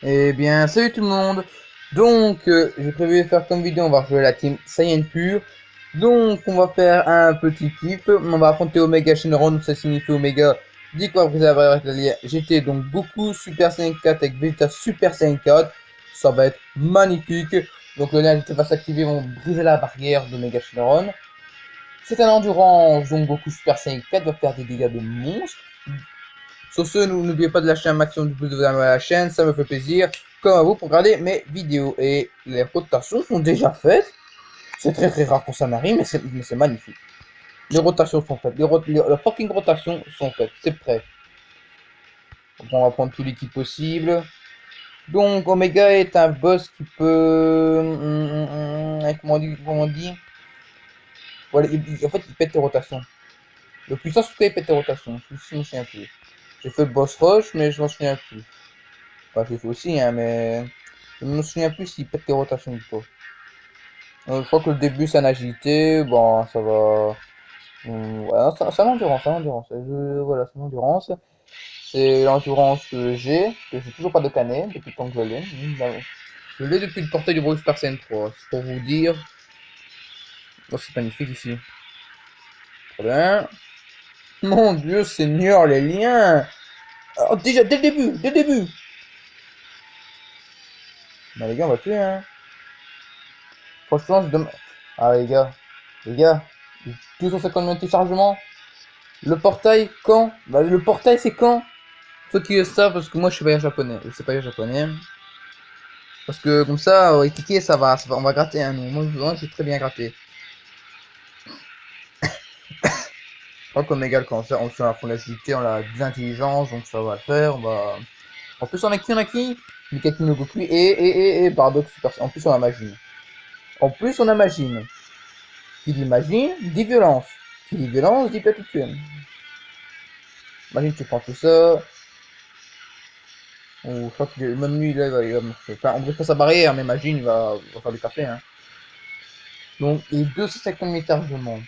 Eh bien, salut tout le monde. Donc, j'ai prévu de faire comme vidéo, on va rejouer la team Saiyan pure. Donc, on va faire un petit kiff. On va affronter Omega Shenron, ça signifie Omega. Dit quoi après avoir avec l'allié GT, donc Goku Super Saiyan 4 avec Vegeta Super Saiyan 4. Ça va être magnifique. Donc, le lien GT va s'activer, vont briser la barrière d'Omega Shenron. C'est un endurance, donc Goku Super Saiyan 4 va faire des dégâts de monstre. Sur ce, n'oubliez pas de lâcher un maximum de pouces de à la chaîne, ça me fait plaisir. Comme à vous pour regarder mes vidéos. Et les rotations sont déjà faites. C'est très rare pour ça m'arrive, mais c'est magnifique. Les rotations sont faites. Les fucking rotations sont faites. C'est prêt. Donc on va prendre tout l'équipe possible. Donc Omega est un boss qui peut... comment on dit voilà, en fait, il pète les rotations. Le puissant, en tout cas, il pète les rotations. Je me souviens plus. J'ai fait le boss rush, mais je m'en souviens plus. Enfin, je l'ai fait aussi, hein, mais je me souviens plus s'il pète les rotations ou pas. Je crois que le début c'est en agilité, bon, ça va. Voilà, c'est l'endurance, c'est l'endurance. Voilà, c'est l'endurance. C'est l'endurance que j'ai toujours pas de canet depuis le temps que je l'ai. Je l'ai depuis le portail du Brawl Stars N3, c'est pour vous dire. Oh, c'est magnifique ici. Très bien. Mon dieu, Seigneur, les liens! Oh, déjà, dès le début! Bah, les gars, on va tuer, hein. Franchement, c'est dommage. Ah, les gars, 250 minutes de chargement. Le portail, quand? Bah, le portail, c'est quand? Ceux qui le savent, parce que moi, je sais pas lire japonais. Je sais pas lire japonais. Parce que, comme ça, étiqueté, on va gratter, hein. Moi, j'ai très bien gratté. Je crois qu'Omega, quand on fait un fond d'agilité, on a de l'intelligence, donc ça va le faire. En plus, on a qui? Mikaki no Goku et Bardock Super. En plus, on a Magine. En plus, on a Magine. Qui dit Magine, dit violence. Qui dit violence, dit platitude. Magine, tu prends tout ça. Ou je crois que même lui, là, il va enfin, on brise pas sa barrière, mais Magine, il va faire du café, hein. Donc, et 250 militaires de monde.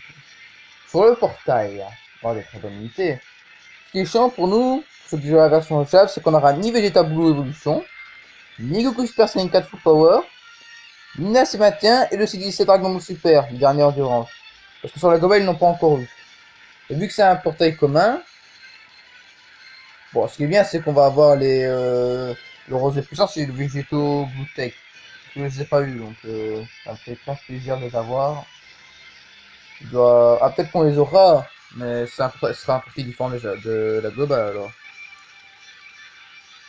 Sur le portail, on va des très bonnes unités. Ce qui est chiant pour nous, pour ceux qui jouent la version Java, c'est qu'on aura ni Vegeta Blue Evolution, ni Goku Super Saiyan 4 Full Power, ni Nash maintien et le C17 Dragon Ball Super, le dernier endurance. Parce que sur la globale, ils n'ont pas encore eu. Et vu que c'est un portail commun, bon, ce qui est bien, c'est qu'on va avoir le rose de puissance et le végétaux Blue Tech. Je les ai pas eu, donc ça me fait très plaisir de les avoir. Ah, peut-être qu'on les aura, mais ce sera un prix différent déjà de la globale alors.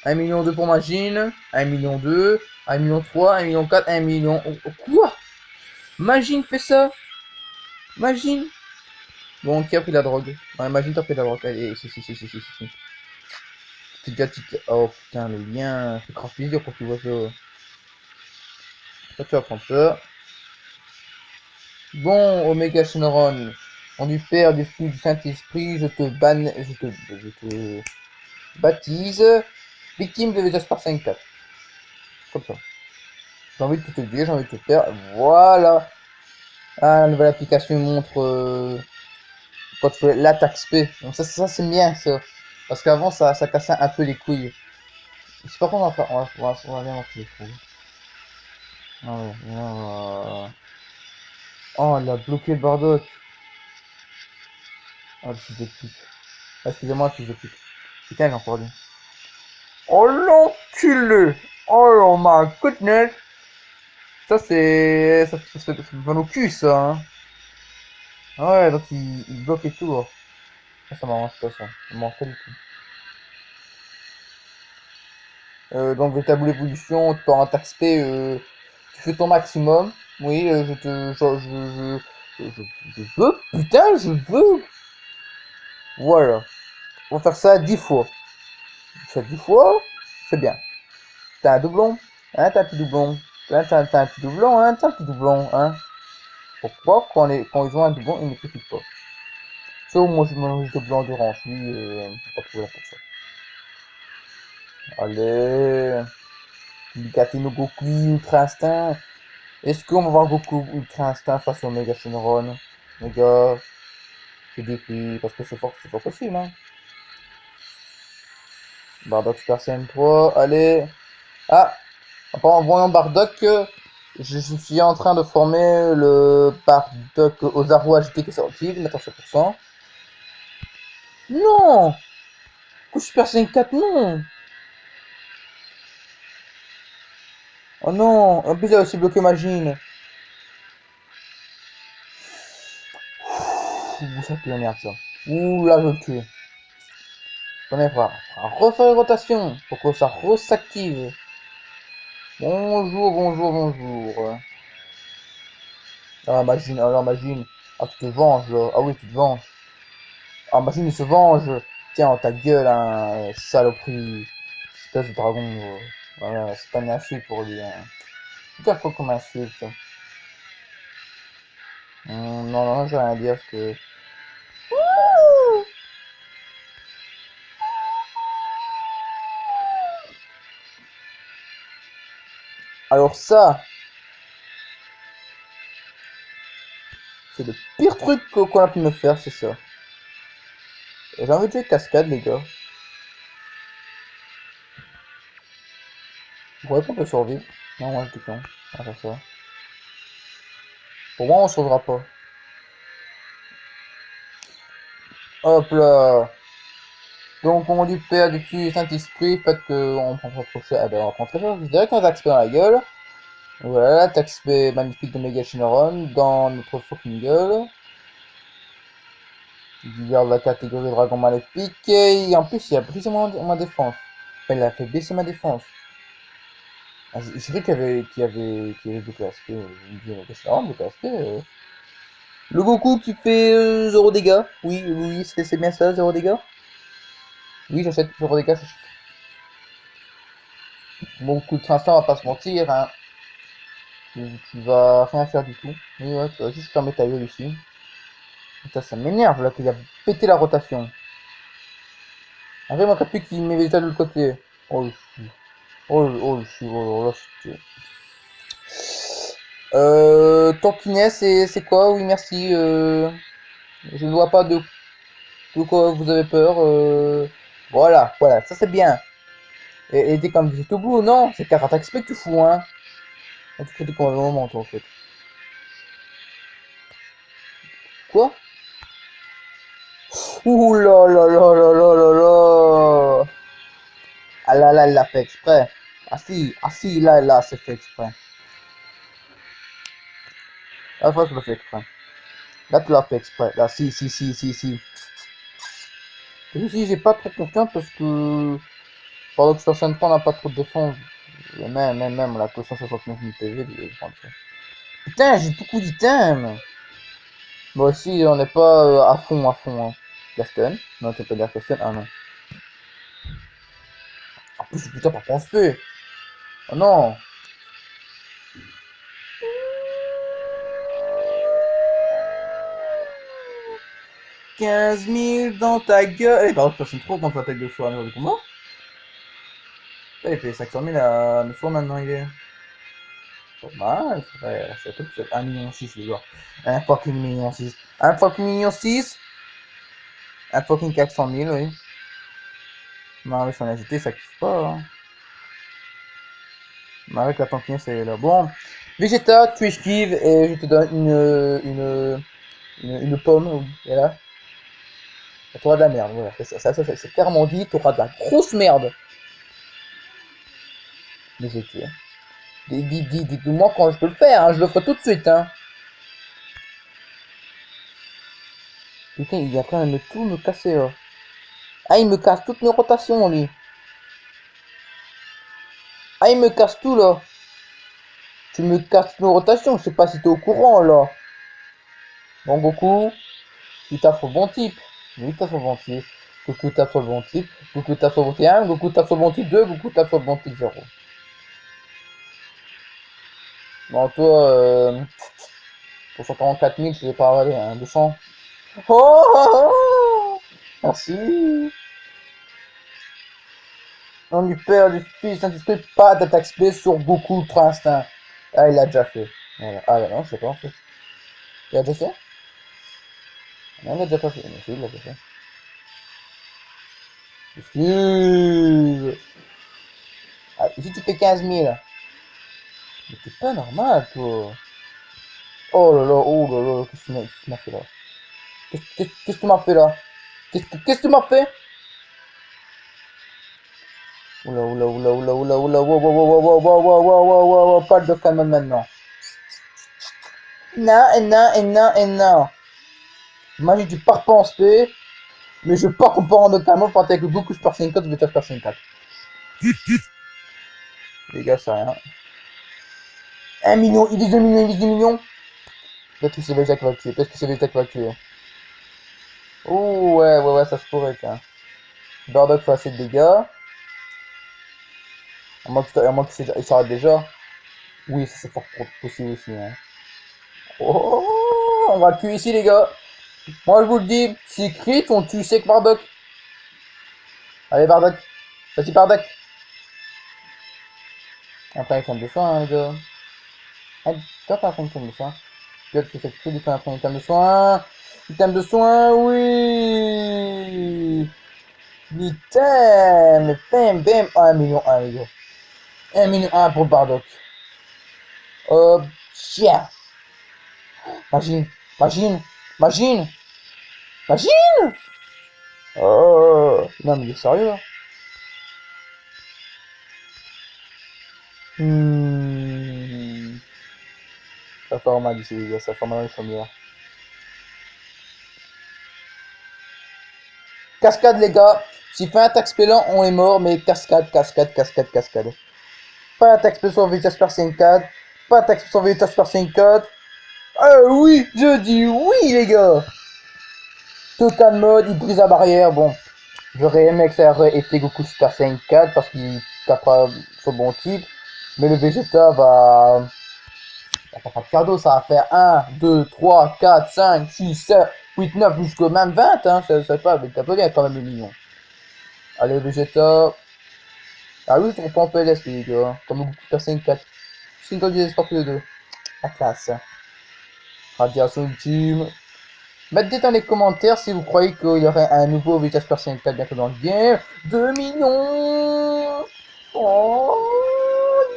1 million 2 pour Magine, 1 million 2, 1 million 3, 1 million 4, 1 million... Quoi? Magine fait ça? Magine? Bon, qui a pris la drogue? Ouais, Magine t'as pris la drogue. Allez, si. C'est déjà... Oh putain, le lien, c'est grave plaisir quand tu vois ça. Toi, tu vas prendre ça. Bon, Omega Shenron, on du Père, du Fils, du Saint-Esprit, je te baptise, victime de Vegeta Spark 54. Comme ça. J'ai envie de te dire, j'ai envie de te faire. Voilà. Ah, la nouvelle application montre quand tu fais l'attaque SP. Donc ça c'est bien ça. Parce qu'avant ça cassait un peu les couilles. C'est pas qu'on va faire. On va bien montrer les couilles. Ah ouais, oh, elle a bloqué le Bardock. Oh, le fils de pute. Ah, excusez-moi, le fils de pute. Putain, j'ai encore dit. Oh l'enculé! Oh my goodness! Ça c'est. Ça me va au cul ça, hein. Ah ouais, donc il bloque et tout. Ça m'arrange pas ça. Ça m'arrange pas du tout. Donc véritable évolution, tu pars en attaque spé, tu fais ton maximum. Oui, je veux, putain, je veux. Voilà. On va faire ça 10 fois. Ça 10 fois, c'est bien. T'as un doublon, hein, t'as un petit doublon. T'as un petit doublon, hein, t'as un petit doublon, hein. Pourquoi quand ils ont un doublon, ils ne critiquent pas. Sauf moi, je mange doublon endurance, lui, pas trouvé là pour ça. Allez. Gatino Goku, Ultra Instinct. Est-ce qu'on va voir Goku Ultra Instinct face au Mega Shenron? Les gars, c'est défi, parce que c'est pas possible, hein. Bardock Super Saiyan 3, allez. Ah, en voyant Bardock, je suis en train de former le Bardock Ozaru agité qui est sorti, je vais mettre à 100%. Non! Coup Super Saiyan 4, non! Oh non! En plus, il a aussi bloqué Magine. Ouh, ça pue la merde, ça. Ouh, là, je veux le tuer. On est pas. Refaire une rotation pour que ça s'active. Bonjour, bonjour, bonjour. Ah, Magine, alors Magine. Ah, tu te venges, là. Ah oui, tu te venges. Ah, Magine, il se venge. Tiens, ta gueule, hein, saloperie. Espèce de dragon. Voilà, c'est pas une insulte pour lui. Hein. Regarde quoi comme insulte. Non, non, j'ai rien à dire parce que. Alors ça, c'est le pire truc qu'on a pu me faire, c'est ça. Et j'ai envie de jouer cascade, les gars. Vous croyez qu'on peut survivre? Non, moi je dis non. On va faire ça. Pour moi, on sauvera pas. Hop là. Donc, on dit Père du Fils Saint-Esprit, faites qu'on prend pas trop cher. Eh ben, on prend très cher. Je dirais qu'on a XP dans la gueule. Voilà, XP magnifique de Mega Shenron dans notre fucking gueule. Il garde la catégorie Dragon Maléfique. Et en plus, il a brisé ma défense. Enfin, il a fait baisser ma défense. Ah, j'ai cru qu'il y avait beaucoup d'aspect. Je me dis, Shenron, beaucoup d'aspect. Le Goku qui fait 0 dégâts. Oui, oui, c'est bien ça, 0 dégâts. Oui, j'achète 0 dégâts. Bon, coup de transport, on va pas se mentir, hein. Tu vas rien faire du tout. Oui, ouais, tu vas juste fermer ta gueule ici. Putain, ça m'énerve là qu'il a pété la rotation. Après, moi, plus qu'il met les de l'autre côté. Oh, le chou. Oh là, c'est... Tankinet, c'est quoi? Oui, merci. Je ne vois pas de quoi vous avez peur. Voilà, voilà, ça c'est bien. Et t'es comme tout bleu, non? C'est Karate Expect que tu fous, hein? Tu critiques pour le moment, toi, en fait. Quoi? Ouh là là là là là là là. Ah là là, il l'a fait exprès. Ah si, là, c'est fait exprès. La fois, je le fais exprès. Là, tu l'as fait exprès. Là, si. Et ici, j'ai pas trop confiance parce que pendant que sur scène 3, on n'a pas trop de défense. Et même, on a que 169 000 PV. Putain, j'ai beaucoup d'items. Moi aussi, on n'est pas à fond, hein. Gaston. Non, tu peux dire Gaston. Ah non. En plus, putain, par penser. Oh non. 15 000 dans ta gueule. Eh, par contre, personne trop contre l'attaque de feu à niveau du combat. Il fait 500 000 à 9 fois maintenant, il est. Pas mal, frère. C'est tout, c'est 1,6 million, les gars. Un fucking million 6. Un fucking million 6. Un fucking 400 000, oui. Non, avec son agité, ça kiffe pas. Hein. Mais avec la tankine, c'est là. Bon. Vegeta, tu esquives et je te donne une pomme, oui. Et là, t'auras de la merde. Voilà, c'est clairement dit, t'auras de la grosse merde. Mais j'ai tué. Dis-moi quand je peux le faire, hein. Je le ferai tout de suite, hein. Putain, il est en train de tout me casser là. Ah, il me casse toutes mes rotations, lui. Ah, il me casse tout là. Tu me casses toutes mes rotations, je sais pas si t'es au courant là. Bon, Goku, il tape sur le bon type. Oui, tape sur le bon type. Goku tape sur le bon type. Goku tape sur le bon type 1, Goku tape sur le bon type 2, Goku tape sur le bon type 0. Bon, toi, pour 144 000, je sais pas, allez, hein, 200. Oh, merci. On lui perd du fils Saint-Esprit, pas d'attaque spé sur Goku Ultra Instinct. Ah, il l'a déjà fait. Voilà. Ah, non, je sais pas en fait. Il a déjà fait? Non, il l'a déjà pas fait. Mais si, il l'a déjà fait. Excuse. Ah, ici tu fais 15 000. Mais t'es pas normal, toi. Oh là là, qu'est-ce que tu m'as fait là? Qu'est-ce que tu m'as fait là? Qu'est-ce que tu m'as fait? Oula, wow, pas de calme maintenant. Non, et non, et non, et non. Imagine, tu pars pas en SP, mais je pars en parent de calme, partir avec beaucoup de Super 54, je vais te faire 54. Les gars, c'est rien. 1 million, il vise 2 millions, il vise 2 millions. Peut-être que c'est Vegeta qui va le tuer, peut-être que c'est Vegeta qui va le tuer. Oh, ouais, ça se pourrait, tiens. Bardock fait assez de dégâts. À moins qu'il s'arrête déjà. Oui, ça c'est fort possible aussi. Hein. Oh, on va le tuer ici, les gars. Moi, je vous le dis, si crit, on tue sec Bardock. Allez, Bardock. Vas-y, Bardock. Après, il tombe de soin, hein, les gars. Ah, toi, pas après, il tombe de soin. Peut-être que c'est crit, il après, il tombe de soin. Item de soin, oui. Item. Bam. 1 million 1, les gars. 1 million 1 pour Bardock. Chien. Imagine. Imagine. Oh. Non, mais il est sérieux, là. Ça fait mal ici, les gars. Ça fait mal dans les chaumières. Cascade, les gars. S'il fait attaque spélant, on est mort. Mais cascade. Pas attaque spélant sur Vegeta Super Saiyan 4. Pas attaque spéciale sur Vegeta Super Saiyan 4. Oui, je dis oui, les gars. Total mode, il brise la barrière. Bon, j'aurais aimé que ça aurait été Goku Super Saiyan 4 parce qu'il tape pas sur le bon type. Mais le Vegeta va... Ça va pas de cadeau, ça va faire 1, 2, 3, 4, 5, 6, 7, 8, 9, jusqu'au même 20, hein. Ça pas, mais t'as pas bien quand même le million. Allez, Vegeta. Ah oui, je reprends PLS, les gars. Comme Goku Super Saiyan 4. Single des espoirs tous les deux. La classe. Radiation ultime. Mettez dans les commentaires si vous croyez qu'il y aurait un nouveau Vegeta Super Saiyan 4 bientôt dans le game. 2 millions. Oh,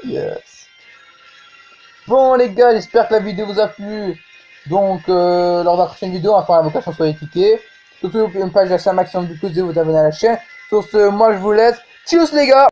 yes. Bon les gars, j'espère que la vidéo vous a plu. Donc, lors de la prochaine vidéo, on va faire la vocation sur les tickets. Surtout, n'oubliez pas de lâcher un maximum de pouces et vous abonner à la chaîne. Sur ce, moi je vous laisse. Tchuss les gars.